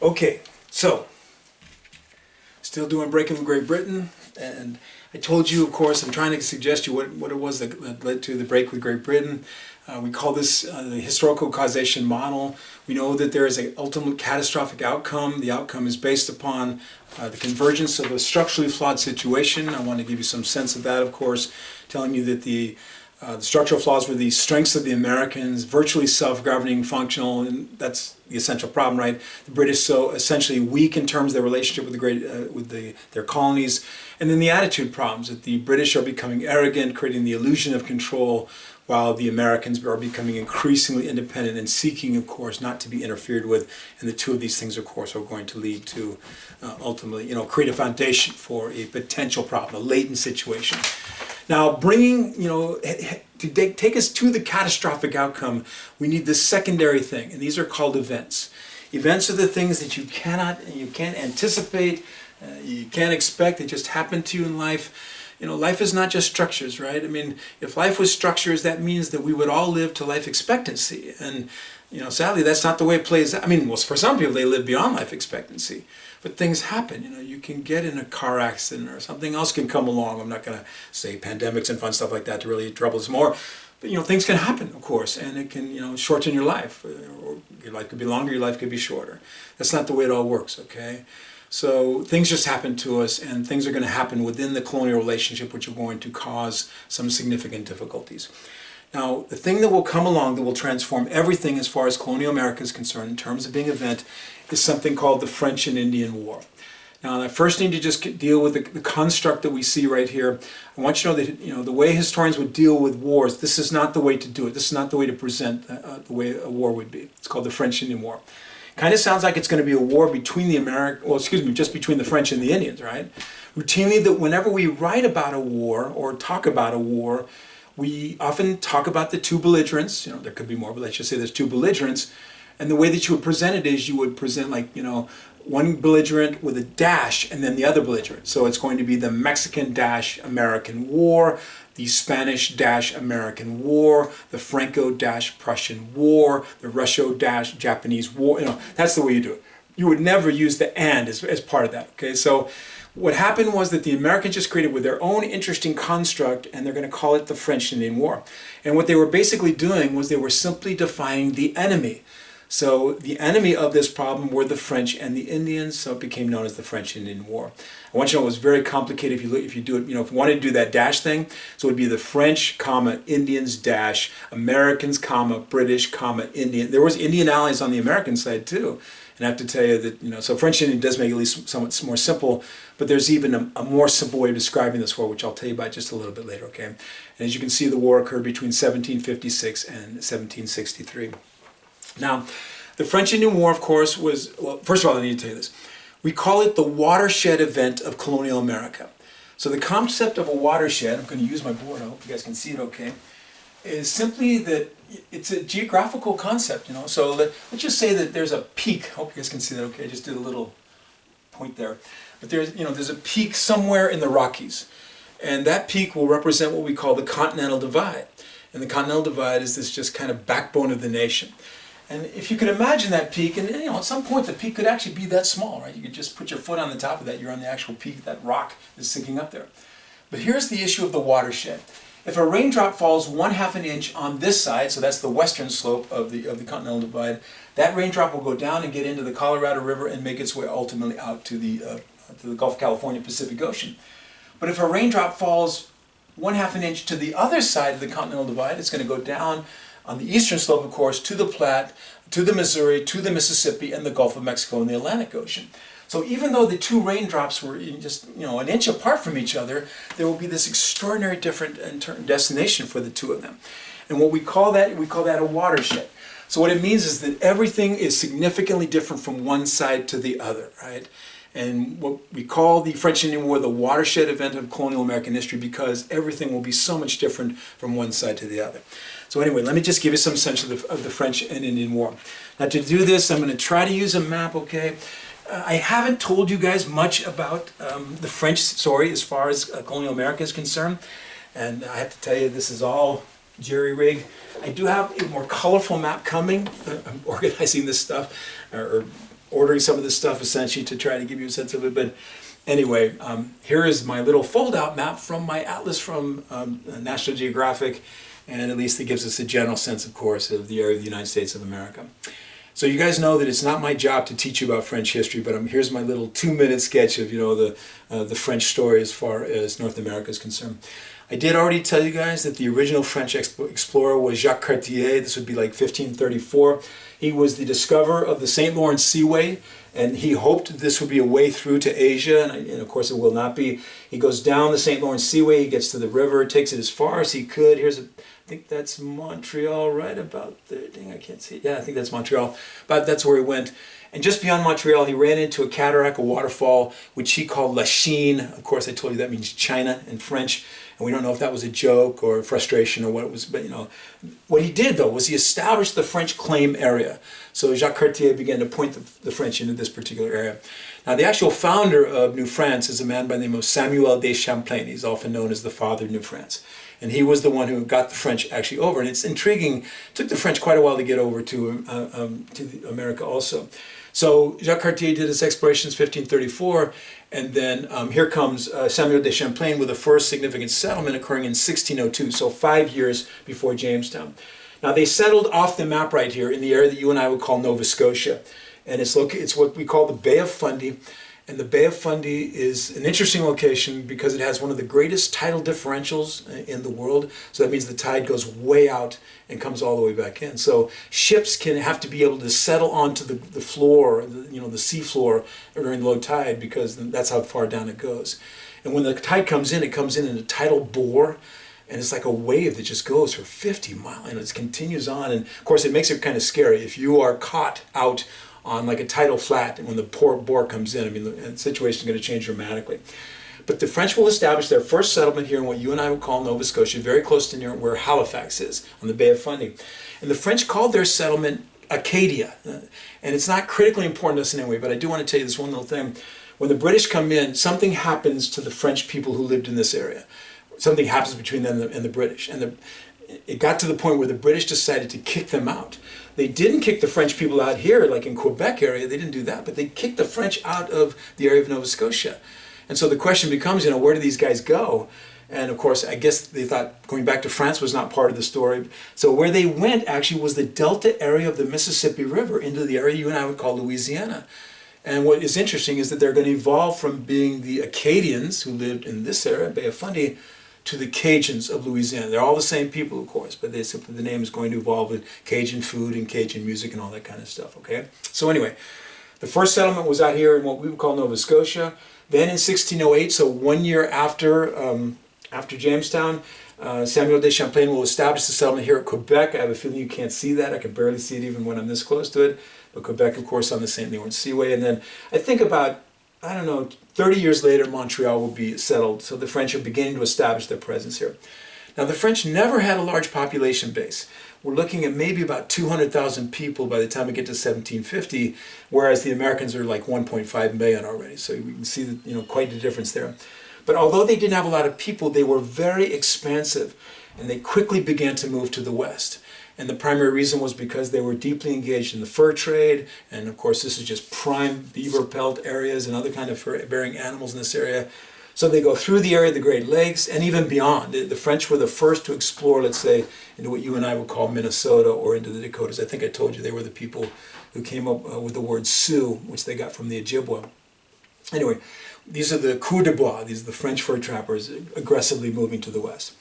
Okay, so still doing Breaking with Great Britain, and I told you, of course, I'm trying to suggest you what it was that led to the break with Great Britain. We call this the historical causation model. We know that there is an ultimate catastrophic outcome. The outcome is based upon the convergence of a structurally flawed situation. I want to give you some sense of that, of course, telling you that the structural flaws were the strengths of the Americans, virtually self-governing, functional, and that's the essential problem, right? The British so essentially weak in terms of their relationship with their colonies, and then the attitude problems that the British are becoming arrogant, creating the illusion of control, while the Americans are becoming increasingly independent and seeking, of course, not to be interfered with. And the two of these things, of course, are going to lead to ultimately, create a foundation for a potential problem, a latent situation. Now, bringing, to take us to the catastrophic outcome, we need this secondary thing, and these are called events. Events are the things that you can't anticipate, you can't expect, they just happen to you in life. Life is not just structures, right? I mean, if life was structures, that means that we would all live to life expectancy. And, sadly, that's not the way it plays out. I mean, well, for some people, they live beyond life expectancy. But things happen, you can get in a car accident or something else can come along. I'm not going to say pandemics and fun stuff like that to really trouble us more. But, things can happen, of course, and it can, shorten your life. Or your life could be longer, your life could be shorter. That's not the way it all works, okay? So things just happen to us, and things are going to happen within the colonial relationship which are going to cause some significant difficulties. Now, the thing that will come along that will transform everything as far as colonial America is concerned in terms of being an event is something called the French and Indian War. Now, I first need to just deal with the construct that we see right here. I want you to know that the way historians would deal with wars, this is not the way to do it. This is not the way to present the way a war would be. It's called the French Indian War. Kind of sounds like it's going to be a war between just between the French and the Indians, right? Routinely, that whenever we write about a war or talk about a war, we often talk about the two belligerents. There could be more, but let's just say there's two belligerents. And the way that you would present it is you would present one belligerent with a dash and then the other belligerent. So it's going to be the Mexican-American War, the Spanish-American War, the Franco-Prussian War, the Russo-Japanese War. That's the way you do it. You would never use the "and" as part of that, okay? So what happened was that the Americans just created with their own interesting construct, and they're going to call it the French Indian War. And what they were basically doing was they were simply defining the enemy. So the enemy of this problem were the French and the Indians, so it became known as the French Indian War. I want you to know it was very complicated if you do it, if you wanted to do that dash thing, so it would be the French, Indians, dash, Americans, British, Indian. There was Indian allies on the American side too. And I have to tell you that, so French Indian does make it at least somewhat more simple, but there's even a more simple way of describing this war, which I'll tell you about just a little bit later, okay? And as you can see, the war occurred between 1756 and 1763. Now, the French Indian War, of course, was, well, first of all, I need to tell you this. We call it the watershed event of colonial America. So the concept of a watershed, I'm going to use my board, I hope you guys can see it okay, is simply that it's a geographical concept, So let's just say that there's a peak. I hope you guys can see that okay. I just did a little point there. But there's a peak somewhere in the Rockies. And that peak will represent what we call the Continental Divide. And the Continental Divide is this just kind of backbone of the nation. And if you could imagine that peak, and at some point the peak could actually be that small, right? You could just put your foot on the top of that, you're on the actual peak, that rock is sticking up there. But here's the issue of the watershed. If a raindrop falls 1/2 an inch on this side, so that's the western slope of the Continental Divide, that raindrop will go down and get into the Colorado River and make its way ultimately out to the Gulf of California Pacific Ocean. But if a raindrop falls 1/2 an inch to the other side of the Continental Divide, it's going to go down on the eastern slope, of course, to the Platte, to the Missouri, to the Mississippi, and the Gulf of Mexico and the Atlantic Ocean. So even though the two raindrops were just an inch apart from each other, there will be this extraordinary different destination for the two of them. And what we call that a watershed. So what it means is that everything is significantly different from one side to the other, right? And what we call the French Indian War the watershed event of colonial American history because everything will be so much different from one side to the other. So anyway, let me just give you some sense of the French and Indian War. Now to do this, I'm going to try to use a map, okay? I haven't told you guys much about the French story as far as colonial America is concerned. And I have to tell you, this is all jerry-rigged. I do have a more colorful map coming. I'm organizing this stuff, or ordering some of this stuff essentially to try to give you a sense of it. But anyway, here is my little fold-out map from my atlas from National Geographic, and at least it gives us a general sense, of course, of the area of the United States of America. So you guys know that it's not my job to teach you about French history, but here's my little 2-minute sketch of, you know, the French story as far as North America is concerned. I did already tell you guys that the original French explorer was Jacques Cartier. This would be like 1534. He was the discoverer of the St. Lawrence Seaway, and he hoped this would be a way through to Asia, and of course it will not be. He goes down the St. Lawrence Seaway, he gets to the river, takes it as far as he could. I think that's Montreal right about there. Dang, I can't see it. Yeah, I think that's Montreal, but that's where he went. And just beyond Montreal, he ran into a cataract, a waterfall, which he called La Chine. Of course, I told you that means China in French. And we don't know if that was a joke or frustration or what it was, but you know, what he did though was he established the French claim area. So Jacques Cartier began to point the French into this particular area. Now the actual founder of New France is a man by the name of Samuel de Champlain. He's often known as the father of New France. And he was the one who got the French actually over. And it's intriguing, it took the French quite a while to get over to America also. So Jacques Cartier did his explorations in 1534, and then here comes Samuel de Champlain with the first significant settlement occurring in 1602, so 5 years before Jamestown. Now they settled off the map right here in the area that you and I would call Nova Scotia, and it's what we call the Bay of Fundy. And the Bay of Fundy is an interesting location because it has one of the greatest tidal differentials in the world. So that means the tide goes way out and comes all the way back in. So ships can have to be able to settle onto the floor, the sea floor during low tide, because that's how far down it goes. And when the tide comes in, it comes in a tidal bore. And it's like a wave that just goes for 50 miles and it continues on. And of course, it makes it kind of scary. If you are caught out on like a tidal flat, and when the bore comes in, I mean, the situation is going to change dramatically. But the French will establish their first settlement here in what you and I would call Nova Scotia, very close to near where Halifax is, on the Bay of Fundy. And the French called their settlement Acadia. And it's not critically important to us in any way, but I do want to tell you this one little thing. When the British come in, something happens to the French people who lived in this area. Something happens between them and the British. And it got to the point where the British decided to kick them out. They didn't kick the French people out here, like in Quebec area, they didn't do that, but they kicked the French out of the area of Nova Scotia. And so the question becomes, where do these guys go? And of course, I guess they thought going back to France was not part of the story. So where they went actually was the delta area of the Mississippi River into the area you and I would call Louisiana. And what is interesting is that they're going to evolve from being the Acadians who lived in this area, Bay of Fundy, to the Cajuns of Louisiana. They're all the same people, of course, but the name is going to evolve with Cajun food and Cajun music and all that kind of stuff, okay? So anyway, the first settlement was out here in what we would call Nova Scotia. Then in 1608, so 1 year after Jamestown, Samuel de Champlain will establish the settlement here at Quebec. I have a feeling you can't see that. I can barely see it even when I'm this close to it. But Quebec, of course, on the St. Lawrence Seaway. And then I think about 30 years later, Montreal will be settled, so the French are beginning to establish their presence here. Now, the French never had a large population base. We're looking at maybe about 200,000 people by the time we get to 1750, whereas the Americans are like 1.5 million already, so we can see that, quite the difference there. But although they didn't have a lot of people, they were very expansive, and they quickly began to move to the west. And the primary reason was because they were deeply engaged in the fur trade. And of course, this is just prime beaver pelt areas and other kind of fur-bearing animals in this area. So they go through the area of the Great Lakes and even beyond. The French were the first to explore, let's say, into what you and I would call Minnesota or into the Dakotas. I think I told you they were the people who came up with the word Sioux, which they got from the Ojibwa. Anyway, these are the coureurs de bois. These are the French fur trappers aggressively moving to the west.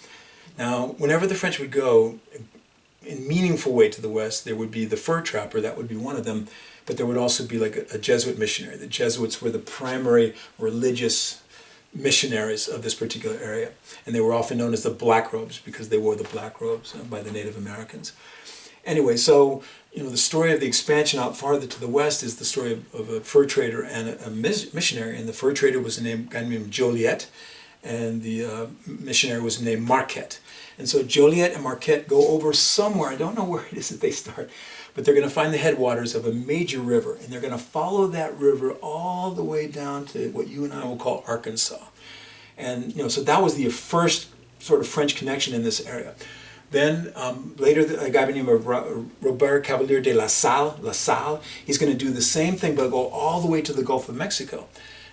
Now, whenever the French would go in meaningful way to the west, there would be the fur trapper, that would be one of them, but there would also be like a Jesuit missionary. The Jesuits were the primary religious missionaries of this particular area, and they were often known as the black robes because they wore the black robes by the Native Americans. Anyway, so the story of the expansion out farther to the west is the story of a fur trader and a missionary, and the fur trader was a guy named Joliet, and the missionary was named Marquette. And so Joliet and Marquette go over somewhere, I don't know where it is that they start, but they're going to find the headwaters of a major river, and they're going to follow that river all the way down to what you and I will call Arkansas. And so that was the first sort of French connection in this area. Then later, a guy by the name of Robert Cavalier de La Salle, he's going to do the same thing, but go all the way to the Gulf of Mexico.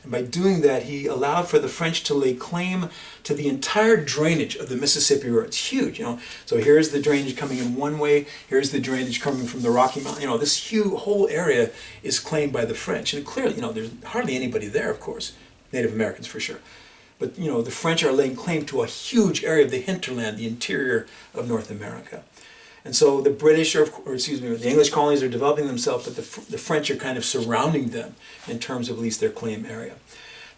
And by doing that, he allowed for the French to lay claim to the entire drainage of the Mississippi River. It's huge, you know. So here's the drainage coming in one way. Here's the drainage coming from the Rocky Mountains. You know, this huge whole area is claimed by the French. And clearly, you know, there's hardly anybody there, of course. Native Americans for sure. But, you know, the French are laying claim to a huge area of the hinterland, the interior of North America. And so the British, the English colonies are developing themselves, but the French are kind of surrounding them in terms of at least their claim area.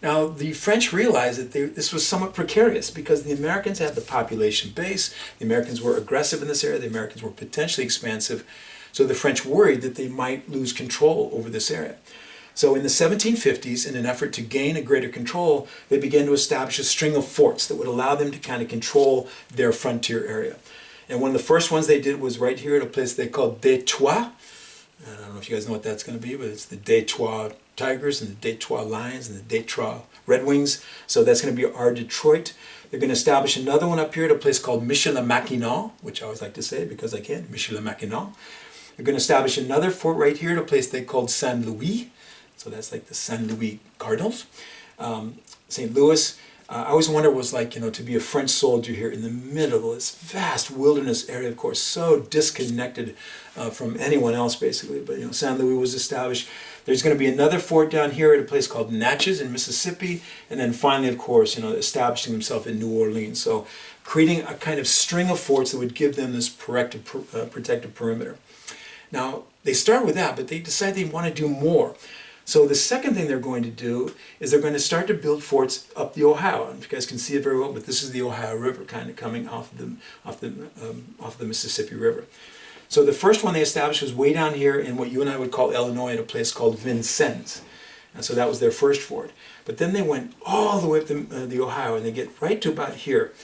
Now, the French realized that this was somewhat precarious because the Americans had the population base, the Americans were aggressive in this area, the Americans were potentially expansive, so the French worried that they might lose control over this area. So in the 1750s, in an effort to gain a greater control, they began to establish a string of forts that would allow them to kind of control their frontier area. And one of the first ones they did was right here at a place they called Detroit. I don't know if you guys know what that's going to be, but it's the Detroit Tigers and the Detroit Lions and the Detroit Red Wings. So that's going to be our Detroit. They're going to establish another one up here at a place called Michilimackinac, which I always like to say because I can, Michilimackinac. They're going to establish another fort right here at a place they called Saint Louis. So that's like the Saint Louis Cardinals. St. Louis, I always wonder what it was like, you know, to be a French soldier here in the middle of this vast wilderness area, of course, so disconnected from anyone else, basically. But, you know, Saint Louis was established. There's going to be another fort down here at a place called Natchez in Mississippi. And then finally, of course, you know, establishing himself in New Orleans. So creating a kind of string of forts that would give them this protective perimeter. Now, they start with that, but they decide they want to do more. So the second thing they're going to do is they're going to start to build forts up the Ohio. And you guys can see it very well, but this is the Ohio River kind of coming off the Mississippi River. So the first one they established was way down here in what you and I would call Illinois, at a place called Vincennes. And so that was their first fort. But then they went all the way up the Ohio, and they get right to about here.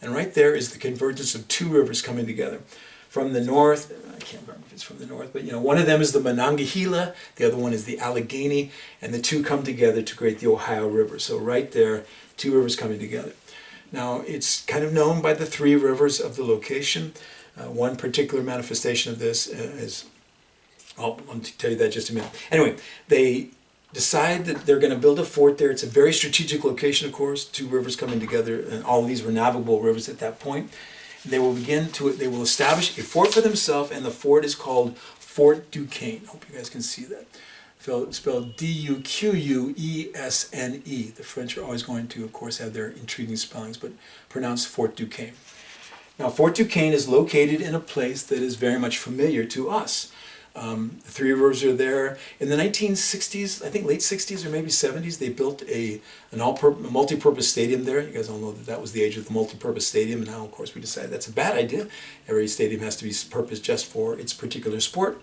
And right there is the convergence of two rivers coming together. From the north, I can't remember if it's from the north, but you know, one of them is the Monongahela, the other one is the Allegheny, and the two come together to create the Ohio River. So right there, two rivers coming together. Now, it's kind of known by the three rivers of the location. One particular manifestation of this is, I'll tell you that in just a minute. Anyway, they decide that they're going to build a fort there. It's a very strategic location, of course, two rivers coming together, and all of these were navigable rivers at that point. They will establish a fort for themselves, and the fort is called Fort Duquesne. I hope you guys can see that. Spelled D-U-Q-U-E-S-N-E. The French are always going to, of course, have their intriguing spellings, but pronounced Fort Duquesne. Now, Fort Duquesne is located in a place that is very much familiar to us. The three rivers are there. In the 1960s, I think late 60s or maybe 70s, they built a multi-purpose stadium there. You guys all know that that was the age of the multi-purpose stadium, and now, of course, we decided that's a bad idea. Every stadium has to be purposed just for its particular sport.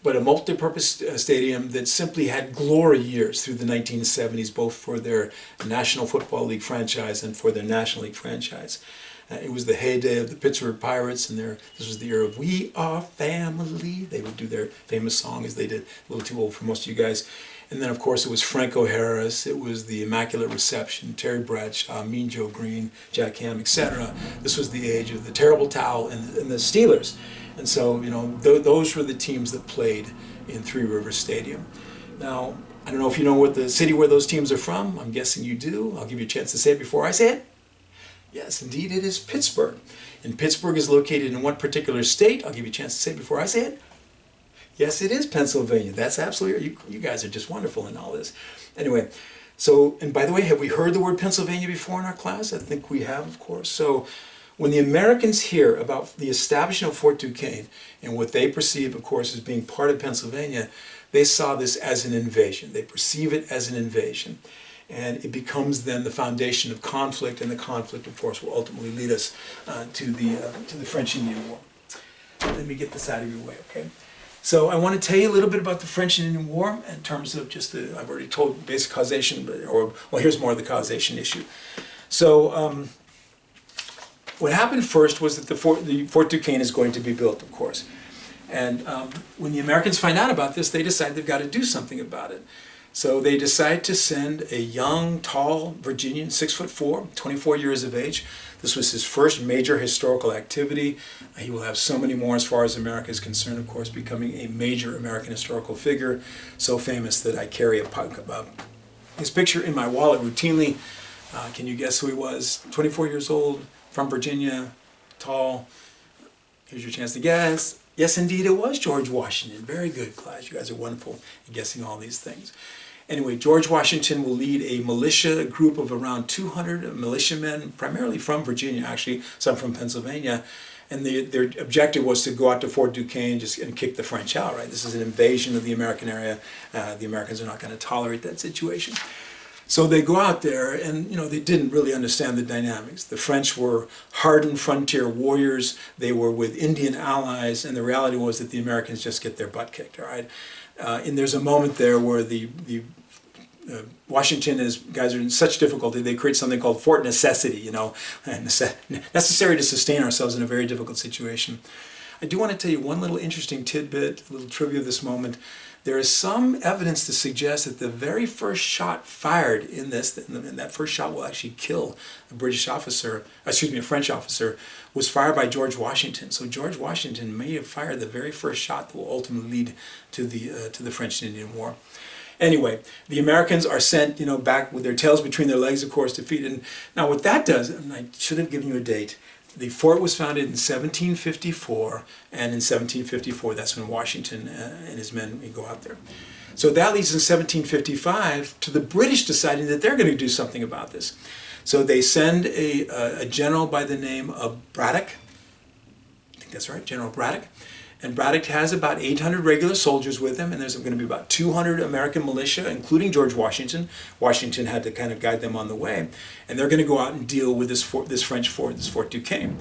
But a multi-purpose stadium that simply had glory years through the 1970s, both for their National Football League franchise and for their National League franchise. It was the heyday of the Pittsburgh Pirates, and this was the era of "We Are Family." They would do their famous song, as they did, a little too old for most of you guys. And then, of course, it was Franco Harris, it was the Immaculate Reception, Terry Bradshaw, Mean Joe Green, Jack Ham, etc. This was the age of the Terrible Towel and the Steelers. And so, you know, those were the teams that played in Three Rivers Stadium. Now, I don't know if you know what the city where those teams are from. I'm guessing you do. I'll give you a chance to say it before I say it. Yes, indeed, it is Pittsburgh. And Pittsburgh is located in what particular state? I'll give you a chance to say it before I say it. Yes, it is Pennsylvania. That's absolutely, you guys are just wonderful in all this. Anyway, so, and by the way, have we heard the word Pennsylvania before in our class? I think we have, of course. So when the Americans hear about the establishment of Fort Duquesne and what they perceive, of course, as being part of Pennsylvania, they saw this as an invasion. They perceive it as an invasion. And it becomes then the foundation of conflict, and the conflict, of course, will ultimately lead us to the French-Indian War. Let me get this out of your way, okay? So I want to tell you a little bit about the French-Indian War in terms of just I've already told basic causation, well, here's more of the causation issue. So what happened first was that the Fort Duquesne is going to be built, of course. And when the Americans find out about this, they decide they've got to do something about it. So they decide to send a young, tall Virginian, 6'4", 24 years of age. This was his first major historical activity. He will have so many more as far as America is concerned, of course, becoming a major American historical figure, so famous that I carry his picture in my wallet routinely. Can you guess who he was? 24 years old, from Virginia, tall. Here's your chance to guess. Yes, indeed, it was George Washington. Very good, class. You guys are wonderful in guessing all these things. Anyway, George Washington will lead a militia group of around 200 militiamen, primarily from Virginia, actually, some from Pennsylvania. And their objective was to go out to Fort Duquesne and kick the French out, right? This is an invasion of the American area. The Americans are not going to tolerate that situation. So they go out there, and they didn't really understand the dynamics. The French were hardened frontier warriors. They were with Indian allies, and the reality was that the Americans just get their butt kicked, all right? And there's a moment there where Washington guys are in such difficulty, they create something called Fort Necessity, necessary to sustain ourselves in a very difficult situation. I do want to tell you one little interesting tidbit, a little trivia of this moment. There is some evidence to suggest that the very first shot fired in this, and that first shot will actually kill a French officer, was fired by George Washington. So George Washington may have fired the very first shot that will ultimately lead to the French-Indian War. Anyway, the Americans are sent, back with their tails between their legs, of course, defeated. Now what that does, and I should have given you a date, the fort was founded in 1754, and in 1754, that's when Washington and his men go out there. So that leads in 1755 to the British deciding that they're going to do something about this. So they send a general by the name of Braddock. I think that's right, General Braddock. And Braddock has about 800 regular soldiers with him, and there's going to be about 200 American militia, including George Washington. Washington had to kind of guide them on the way. And they're going to go out and deal with this French fort, this Fort Duquesne.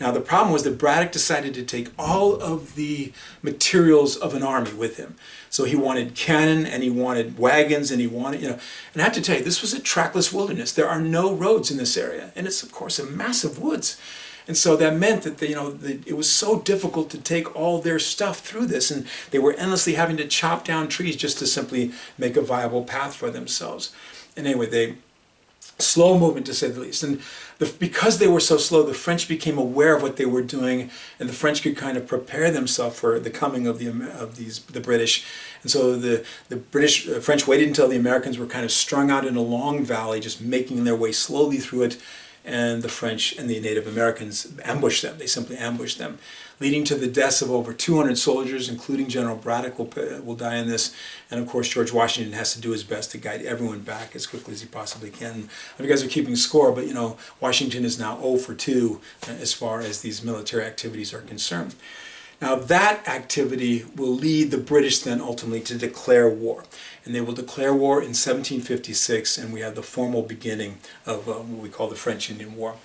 Now the problem was that Braddock decided to take all of the materials of an army with him. So he wanted cannon, and he wanted wagons, and he wanted, and I have to tell you, this was a trackless wilderness. There are no roads in this area, and it's, of course, a massive woods. And so that meant that it was so difficult to take all their stuff through this, and they were endlessly having to chop down trees just to simply make a viable path for themselves. And anyway, slow movement to say the least. And because they were so slow, the French became aware of what they were doing, and the French could kind of prepare themselves for the coming of the British. And so the French waited until the Americans were kind of strung out in a long valley, just making their way slowly through it. And the French and the Native Americans ambushed them. They simply ambushed them, leading to the deaths of over 200 soldiers, including General Braddock will die in this. And of course, George Washington has to do his best to guide everyone back as quickly as he possibly can. You guys are keeping score, but Washington is now 0 for 2 as far as these military activities are concerned. Now that activity will lead the British then ultimately to declare war. And they will declare war in 1756, and we have the formal beginning of what we call the French-Indian War.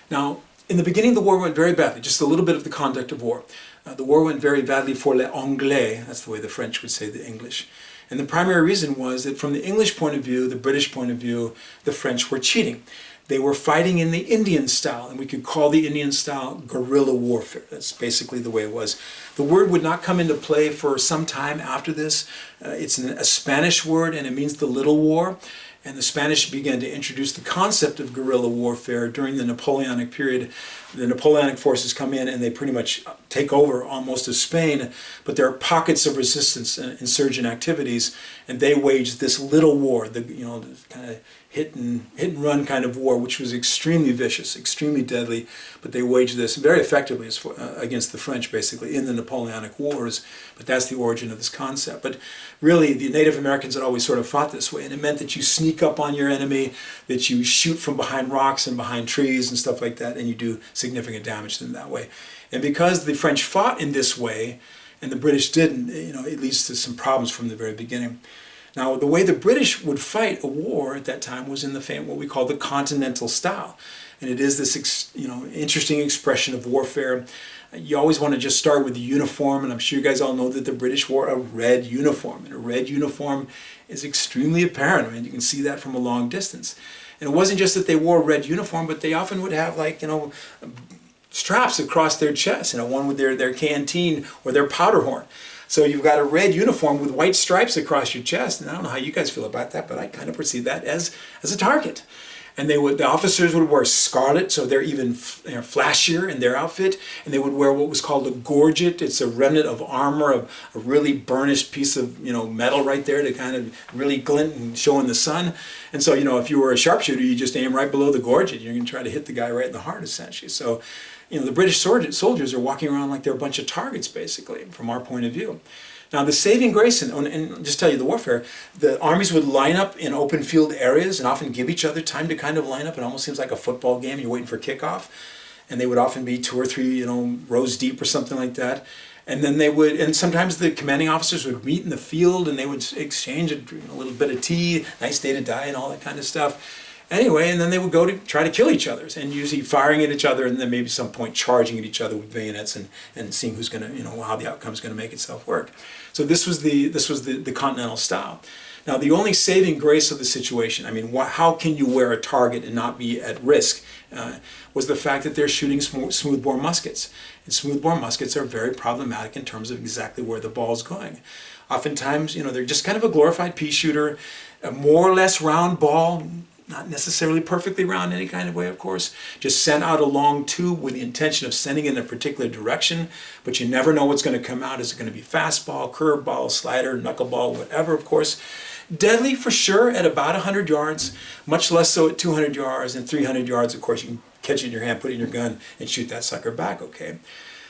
Now, in the beginning, the war went very badly, just a little bit of the conduct of war. The war went very badly for les Anglais, that's the way the French would say the English. And the primary reason was that from the English point of view, the British point of view, the French were cheating. They were fighting in the Indian style, and we could call the Indian style guerrilla warfare. That's basically the way it was. The word would not come into play for some time after this. It's a Spanish word, and it means the little war. And the Spanish began to introduce the concept of guerrilla warfare during the Napoleonic period. The Napoleonic forces come in and they pretty much take over almost of Spain, but there are pockets of resistance and insurgent activities, and they waged this little war, the kind of hit and run kind of war, which was extremely vicious, extremely deadly, but they waged this very effectively against the French, basically, in the Napoleonic Wars, but that's the origin of this concept. But really, the Native Americans had always sort of fought this way, and it meant that you sneak up on your enemy, that you shoot from behind rocks and behind trees and stuff like that, and you do significant damage to them that way. And because the French fought in this way, and the British didn't, it leads to some problems from the very beginning. Now, the way the British would fight a war at that time was in what we call the Continental Style. And it is this interesting expression of warfare. You always want to just start with the uniform, and I'm sure you guys all know that the British wore a red uniform. And a red uniform is extremely apparent. I mean, you can see that from a long distance. And it wasn't just that they wore a red uniform, but they often would have straps across their chest, one with their canteen or their powder horn. So you've got a red uniform with white stripes across your chest, and I don't know how you guys feel about that, but I kind of perceive that as a target. And the officers would wear scarlet, so they're even flashier in their outfit, and they would wear what was called a gorget. It's a remnant of armor, a really burnished piece of metal right there to kind of really glint and show in the sun. And so if you were a sharpshooter, you just aim right below the gorget. You're going to try to hit the guy right in the heart, essentially. So the British soldiers are walking around like they're a bunch of targets, basically, from our point of view. Now, the saving grace, and just tell you the warfare, the armies would line up in open field areas and often give each other time to kind of line up. It almost seems like a football game. You're waiting for kickoff. And they would often be 2 or 3, rows deep or something like that. And then and sometimes the commanding officers would meet in the field and they would exchange a little bit of tea, nice day to die and all that kind of stuff. Anyway, and then they would go to try to kill each other, and usually firing at each other, and then maybe some point charging at each other with bayonets and seeing who's going to, how the outcome is going to make itself work. So this was the Continental Style. Now, the only saving grace of the situation, how can you wear a target and not be at risk, was the fact that they're shooting smoothbore muskets. And smoothbore muskets are very problematic in terms of exactly where the ball's going. Oftentimes, they're just kind of a glorified pea shooter, a more or less round ball, not necessarily perfectly round in any kind of way, of course, just sent out a long tube with the intention of sending it in a particular direction, but you never know what's going to come out. Is it going to be fastball, curveball, slider, knuckleball, whatever, of course. Deadly for sure at about 100 yards, much less so at 200 yards, and 300 yards, of course, you can catch it in your hand, put it in your gun, and shoot that sucker back, okay?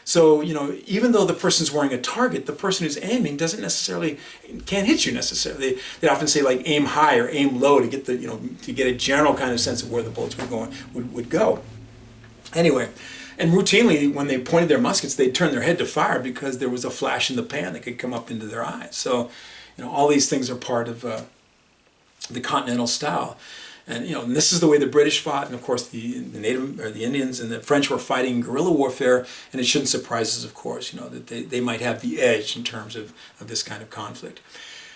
So, even though the person's wearing a target, the person who's aiming can't hit you necessarily. They often say like aim high or aim low to get to get a general kind of sense of where the bullets would go. Anyway, and routinely when they pointed their muskets, they'd turn their head to fire because there was a flash in the pan that could come up into their eyes. So, all these things are part of the Continental Style. And and this is the way the British fought, and of course the Native or the Indians and the French were fighting guerrilla warfare. And it shouldn't surprise us, of course, that they might have the edge in terms of this kind of conflict.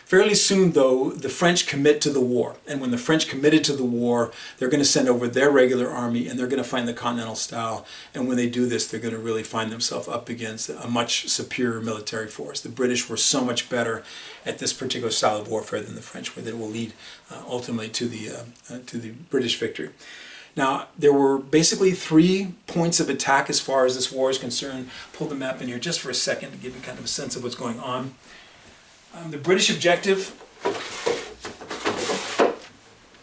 Fairly soon, though, the French commit to the war. And when the French committed to the war, they're going to send over their regular army, and they're going to find the Continental Style. And when they do this, they're going to really find themselves up against a much superior military force. The British were so much better at this particular style of warfare than the French were, that it will lead ultimately to the British victory. Now, there were basically 3 points of attack as far as this war is concerned. Pull the map in here just for a second to give you kind of a sense of what's going on. The British objective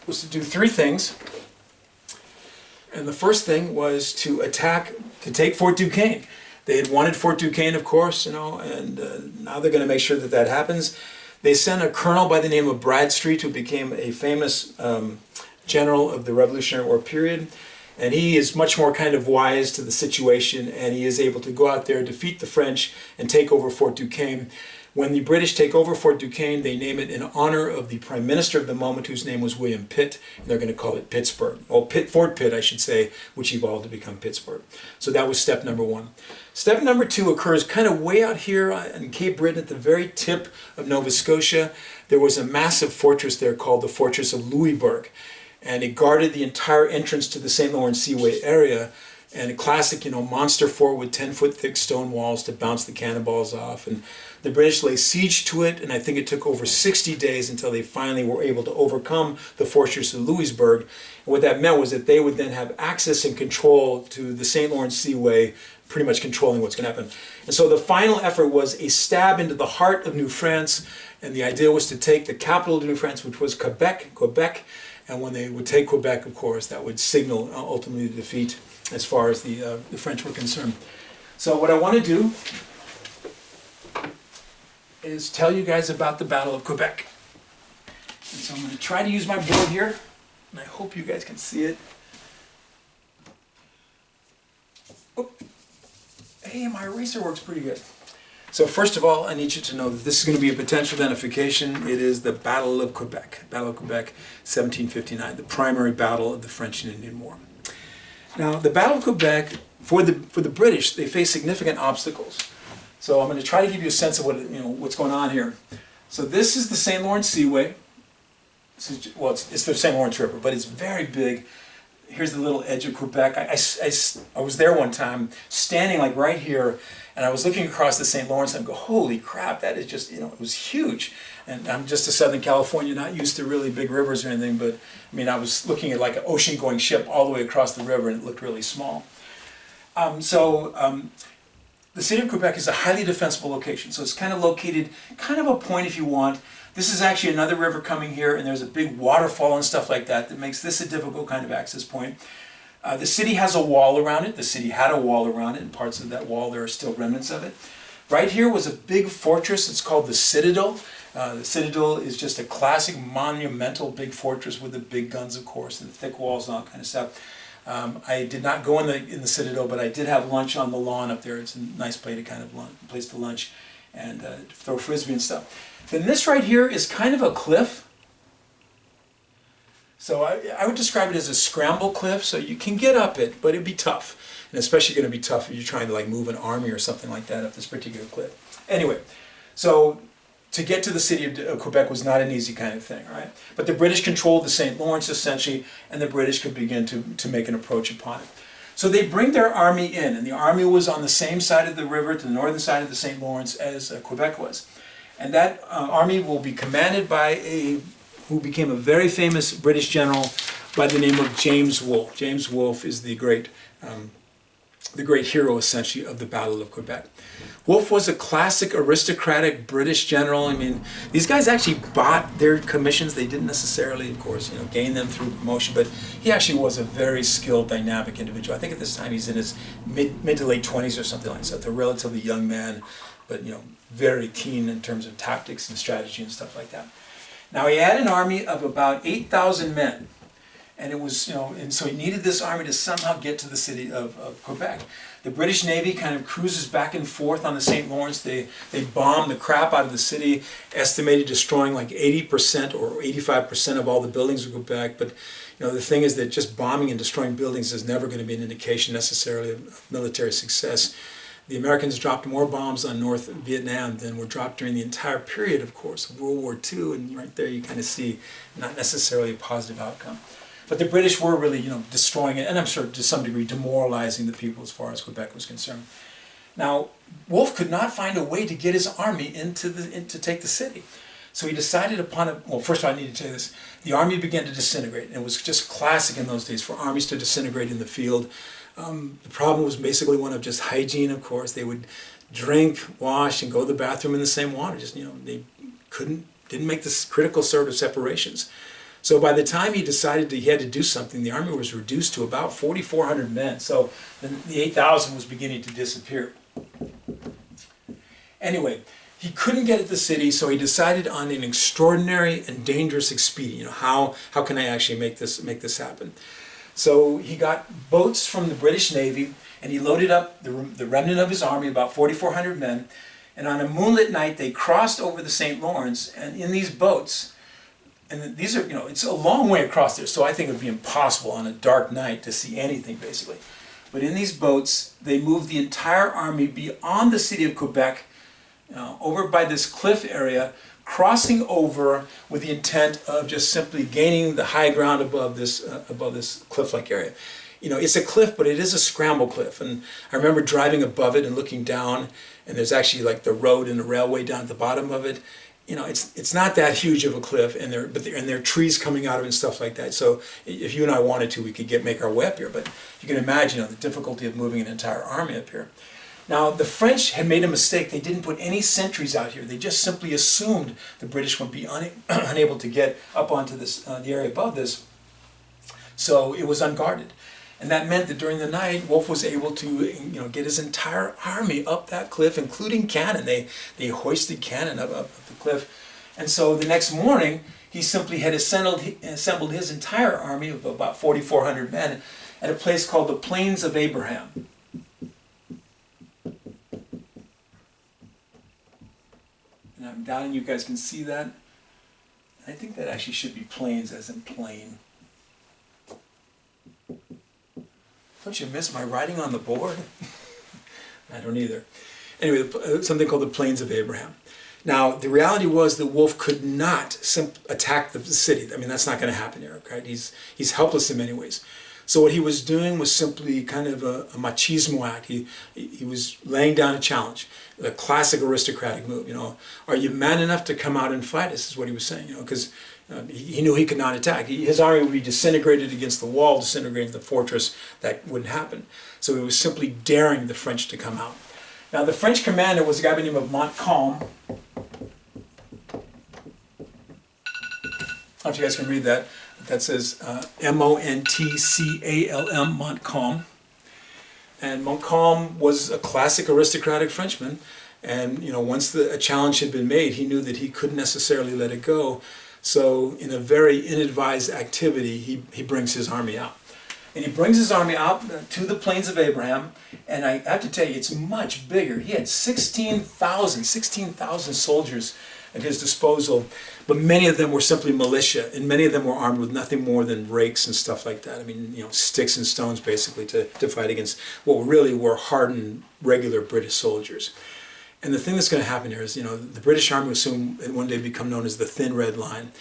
was to do 3 things. And the first thing was to take Fort Duquesne. They had wanted Fort Duquesne, of course, and now they're going to make sure that happens. They sent a colonel by the name of Braddock, who became a famous general of the Revolutionary War period. And he is much more kind of wise to the situation, and he is able to go out there, defeat the French, and take over Fort Duquesne. When the British take over Fort Duquesne, they name it in honor of the Prime Minister of the moment, whose name was William Pitt, and they're going to call it Pittsburgh. Fort Pitt, I should say, which evolved to become Pittsburgh. So that was step number 1. Step number 2 occurs kind of way out here in Cape Breton at the very tip of Nova Scotia. There was a massive fortress there called the Fortress of Louisbourg, and it guarded the entire entrance to the St. Lawrence Seaway area. And a classic, monster fort with 10-foot thick stone walls to bounce the cannonballs off. And the British lay siege to it, and I think it took over 60 days until they finally were able to overcome the fortress of Louisbourg. And what that meant was that they would then have access and control to the St. Lawrence Seaway, pretty much controlling what's going to happen. And so the final effort was a stab into the heart of New France, and the idea was to take the capital of New France, which was Quebec. And when they would take Quebec, of course, that would signal ultimately the defeat as far as the French were concerned. So what I want to do is tell you guys about the Battle of Quebec. And so I'm going to try to use my board here, and I hope you guys can see it. Oh. Hey, my eraser works pretty good. So first of all, I need you to know that this is going to be a potential identification. It is the Battle of Quebec. Battle of Quebec, 1759, the primary battle of the French and Indian War. Now, the Battle of Quebec, for the British, they faced significant obstacles. So I'm going to try to give you a sense of what's going on here. So this is the St. Lawrence Seaway. It's the St. Lawrence River, but it's very big. here's the little edge of Quebec. I was there one time, standing like right here, and I was looking across the St. Lawrence and I go, holy crap, that is just, it was huge. And I'm just a Southern California, not used to really big rivers or anything, but I mean, I was looking at like an ocean-going ship all the way across the river, and it looked really small. The city of Quebec is a highly defensible location, so it's kind of located, kind of a point if you want. This is actually another river coming here, and there's a big waterfall and stuff like that that makes this a difficult kind of access point. The city has a wall around it. The city had a wall around it, and parts of that wall, there are still remnants of it. Right here was a big fortress. It's called the Citadel. The Citadel is just a classic, monumental big fortress with the big guns, of course, and the thick walls and all that kind of stuff. I did not go in the Citadel, but I did have lunch on the lawn up there. It's a nice place to lunch and throw frisbee and stuff. Then this right here is kind of a cliff. So I would describe it as a scramble cliff. So you can get up it, but it'd be tough, and especially going to be tough if you're trying to like move an army or something like that up this particular cliff. Anyway, so to get to the city of Quebec was not an easy kind of thing, right? But the British controlled the St. Lawrence essentially, and the British could begin to make an approach upon it. So they bring their army in, and the army was on the same side of the river, to the northern side of the St. Lawrence as Quebec was. And that army will be commanded by who became a very famous British general by the name of James Wolfe. James Wolfe is the great hero, essentially, of the Battle of Quebec. Wolfe was a classic aristocratic British general. I mean, these guys actually bought their commissions. They didn't necessarily, of course, gain them through promotion, but he actually was a very skilled, dynamic individual. I think at this time he's in his mid to late 20s or something like that. A relatively young man, but very keen in terms of tactics and strategy and stuff like that. Now he had an army of about 8,000 men. And it was, and so he needed this army to somehow get to the city of Quebec. The British Navy kind of cruises back and forth on the St. Lawrence. They bomb the crap out of the city, estimated destroying like 80% or 85% of all the buildings of Quebec. But the thing is that just bombing and destroying buildings is never going to be an indication necessarily of military success. The Americans dropped more bombs on North Vietnam than were dropped during the entire period, of course, of World War II. And right there you kind of see not necessarily a positive outcome. But the British were really, destroying it, and I'm sure to some degree demoralizing the people as far as Quebec was concerned. Now, Wolfe could not find a way to get his army to take the city. So he decided upon well, first of all, I need to tell you this. The army began to disintegrate, and it was just classic in those days for armies to disintegrate in the field. The problem was basically one of just hygiene, of course. They would drink, wash, and go to the bathroom in the same water. Just, they didn't make this critical sort of separations. So by the time he decided that he had to do something, the army was reduced to about 4,400 men. So the 8,000 was beginning to disappear. Anyway, he couldn't get at the city, so he decided on an extraordinary and dangerous expedient. How can I actually make this happen? So he got boats from the British Navy, and he loaded up the remnant of his army, about 4,400 men. And on a moonlit night, they crossed over the St. Lawrence, and in these boats, and these are, it's a long way across there, so I think it would be impossible on a dark night to see anything, basically. But in these boats, they moved the entire army beyond the city of Quebec, over by this cliff area, crossing over with the intent of just simply gaining the high ground above this cliff-like area. It's a cliff, but it is a scramble cliff. And I remember driving above it and looking down, and there's actually like the road and the railway down at the bottom of it. It's not that huge of a cliff, and there are trees coming out of it and stuff like that. So if you and I wanted to, we could make our way up here. But you can imagine the difficulty of moving an entire army up here. Now, the French had made a mistake. They didn't put any sentries out here. They just simply assumed the British would be unable to get up onto this, the area above this. So it was unguarded. And that meant that during the night, Wolfe was able to, get his entire army up that cliff, including cannon. They hoisted cannon up the cliff. And so the next morning, he simply had assembled his entire army of about 4,400 men at a place called the Plains of Abraham. And I'm doubting you guys can see that. I think that actually should be plains as in plain. Don't you miss my writing on the board? I don't either. Anyway, something called the Plains of Abraham. Now, the reality was that Wolfe could not attack the city. I mean, that's not going to happen here, right? He's helpless in many ways. So what he was doing was simply kind of a machismo act. He was laying down a challenge, a classic aristocratic move. You know, are you man enough to come out and fight? This is what he was saying. You know, because he knew he could not attack. His army would be disintegrated against the wall, disintegrated the fortress. That wouldn't happen. So he was simply daring the French to come out. Now the French commander was a guy by the name of Montcalm. I don't know if you guys can read that. That says Montcalm, Montcalm. And Montcalm was a classic aristocratic Frenchman. And you know, once a challenge had been made, he knew that he couldn't necessarily let it go. So in a very ill-advised activity, he brings his army out. And he brings his army out to the Plains of Abraham. And I have to tell you, it's much bigger. He had 16,000 soldiers at his disposal, but many of them were simply militia, and many of them were armed with nothing more than rakes and stuff like that. I mean, you know, sticks and stones basically to fight against what really were hardened, regular British soldiers. And the thing that's going to happen here is, you know, the British army will soon one day become known as the Thin Red Line.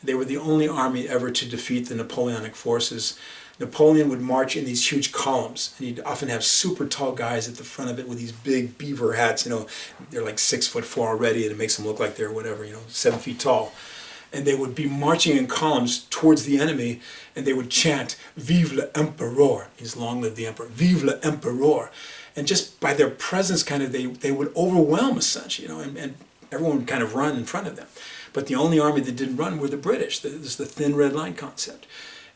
They were the only army ever to defeat the Napoleonic forces. Napoleon would march in these huge columns, and he'd often have super tall guys at the front of it with these big beaver hats. You know, they're like 6'4" already, and it makes them look like they're whatever, you know, 7 feet tall. And they would be marching in columns towards the enemy, and they would chant, "Vive l'Empereur!" He's long live the emperor. "Vive l'Empereur!" And just by their presence, kind of, they would overwhelm essentially, you know, and everyone would kind of run in front of them. But the only army that didn't run were the British. This is the Thin Red Line concept.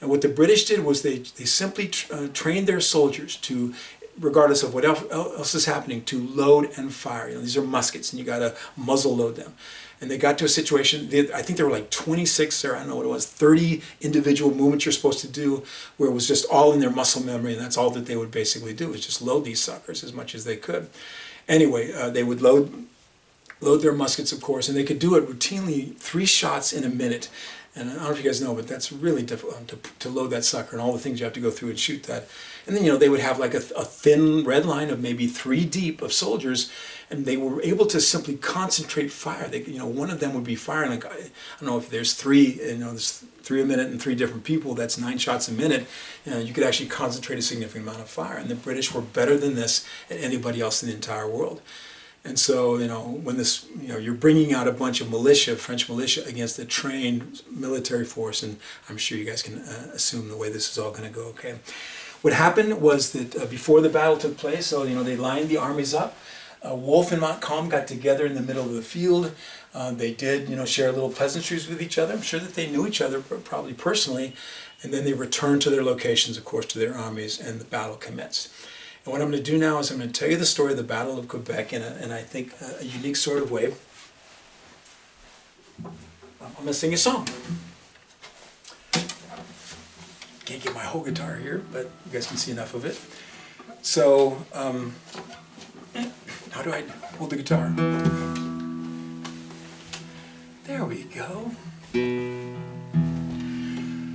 And what the British did was they simply trained their soldiers to, regardless of what else is happening, to load and fire. You know, these are muskets, and you got to muzzle load them. And they got to a situation, I think there were like 26 or I don't know what it was, 30 individual movements you're supposed to do, where it was just all in their muscle memory, and that's all that they would basically do, is just load these suckers as much as they could. Anyway, they would load their muskets, of course, and they could do it routinely 3 shots in a minute. And I don't know if you guys know, but that's really difficult to load that sucker and all the things you have to go through and shoot that. And then, you know, they would have like a thin red line of maybe 3 deep of soldiers, and they were able to simply concentrate fire. They, you know, one of them would be firing like, I don't know if there's 3, you know, there's 3 a minute and 3 different people, that's 9 shots a minute. You know, you could actually concentrate a significant amount of fire. And the British were better than this than anybody else in the entire world. And so, you know, when this, you know, you're bringing out a bunch of militia, French militia, against a trained military force, and I'm sure you guys can assume the way this is all going to go, okay? What happened was that before the battle took place, so, you know, they lined the armies up. Wolfe and Montcalm got together in the middle of the field. They did, you know, share little pleasantries with each other. I'm sure that they knew each other probably personally. And then they returned to their locations, of course, to their armies, and the battle commenced. And what I'm going to do now is I'm going to tell you the story of the Battle of Quebec in I think, a unique sort of way. I'm going to sing a song. Can't get my whole guitar here, but you guys can see enough of it. So, how do I hold the guitar? There we go.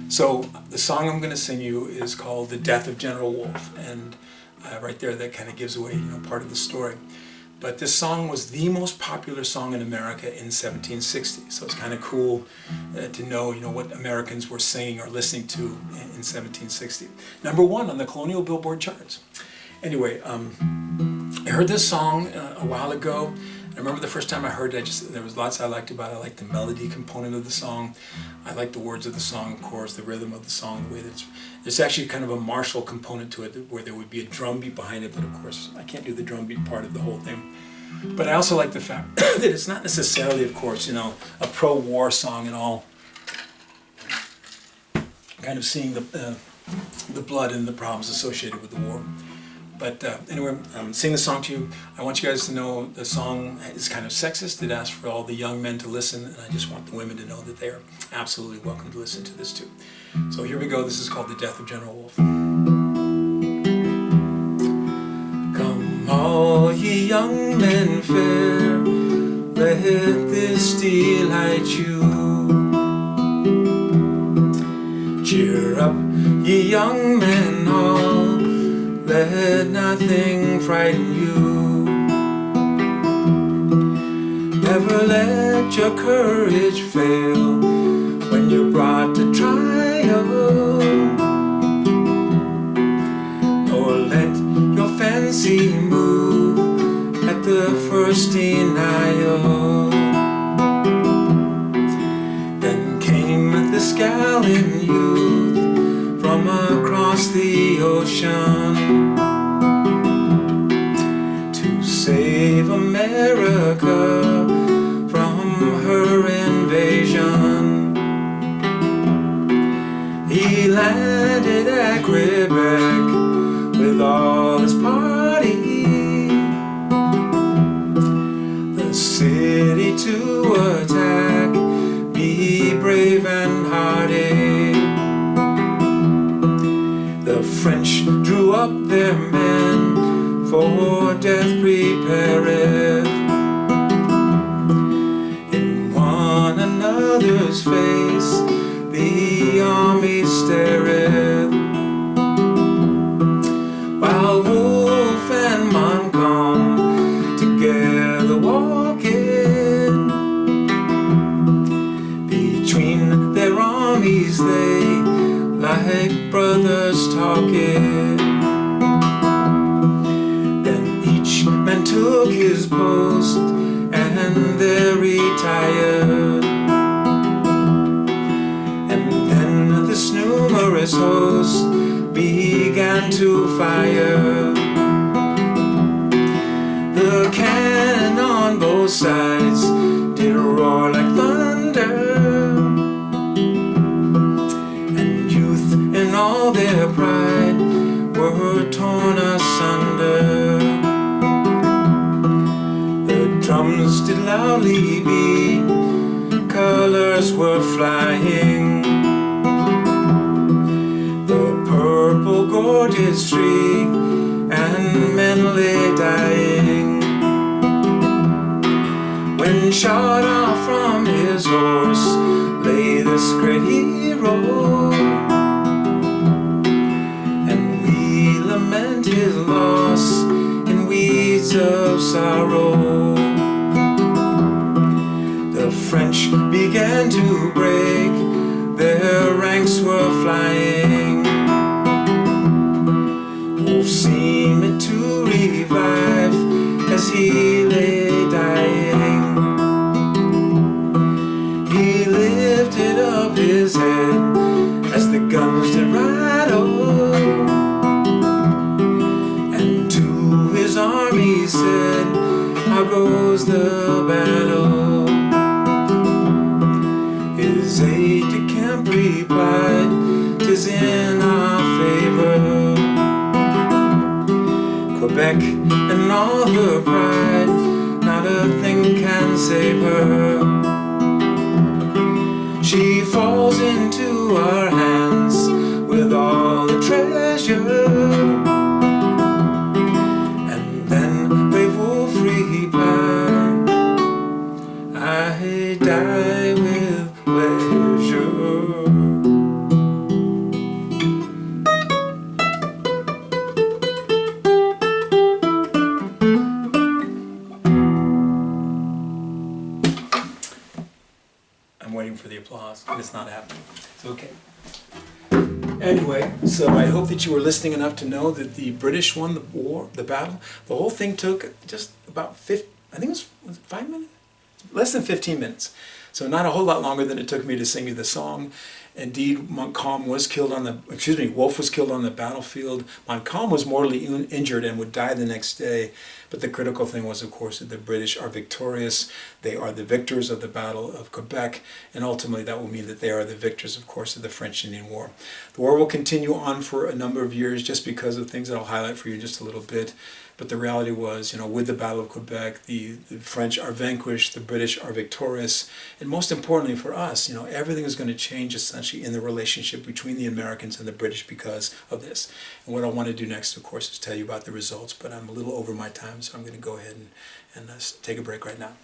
So, the song I'm going to sing you is called "The Death of General Wolfe," and right there, that kind of gives away, you know, part of the story. But this song was the most popular song in America in 1760. So it's kind of cool to know, you know, what Americans were singing or listening to in 1760. Number 1 on the Colonial Billboard charts. Anyway, I heard this song a while ago. I remember the first time I heard it, there was lots I liked about it. I liked the melody component of the song. I liked the words of the song, of course, the rhythm of the song, the way that there's actually kind of a martial component to it where there would be a drum beat behind it, but of course I can't do the drum beat part of the whole thing. But I also like the fact that it's not necessarily, of course, you know, a pro-war song and all. Kind of seeing the blood and the problems associated with the war. But anyway, I'm singing the song to you. I want you guys to know the song is kind of sexist. It asks for all the young men to listen, and I just want the women to know that they are absolutely welcome to listen to this too. So here we go. This is called "The Death of General Wolfe." Come all ye young men fair, let this delight you. Cheer up, ye young men all, let nothing frighten you. Never let your courage fail when you're brought to trial. see move at the first denial. Then came the scowling youth from across the ocean to save America from her invasion. He landed at Quebec with all his party, the city to attack, be brave and hardy. The French drew up their men, for death prepareth. In one another's face the army stareth, while Wolfe and Montcalm together walking. Between their armies they like brothers talking. Then each man took his post and there retired. This numerous host began to fire. The cannon on both sides did roar like thunder, and youth in all their pride were torn asunder. The drums did loudly beat, colors were flying. Purple gore did streak, and men lay dying. When shot off from his horse lay this great hero, and we lament his loss in weeds of sorrow. The French began to break, their ranks were flying. Wolfe seemed to revive as he lay dying. He lifted up his head as the guns did rattle, and to his army said, "How goes the battle?" His aide-de-camp replied, "'Tis in our favor." Quebec and all her pride, not a thing can save her. She falls into our hands with all the treasure. And then brave Wolfe replied, "I die with pleasure." I'm waiting for the applause, and it's not happening. It's okay. Anyway, so I hope that you were listening enough to know that the British won the war, the battle. The whole thing took just about I think it was 5 minutes? Less than 15 minutes. So not a whole lot longer than it took me to sing you the song. Indeed, Montcalm was killed on Wolfe was killed on the battlefield. Montcalm was mortally injured and would die the next day. But the critical thing was, of course, that the British are victorious. They are the victors of the Battle of Quebec, and ultimately that will mean that they are the victors, of course, of the French-Indian War. The war will continue on for a number of years just because of things that I'll highlight for you in just a little bit. But the reality was, with the Battle of Quebec, the French are vanquished, the British are victorious, and most importantly for us, everything is going to change essentially in the relationship between the Americans and the British because of this. And what I want to do next, of course, is tell you about the results, but I'm a little over my time, so I'm going to go ahead and take a break right now.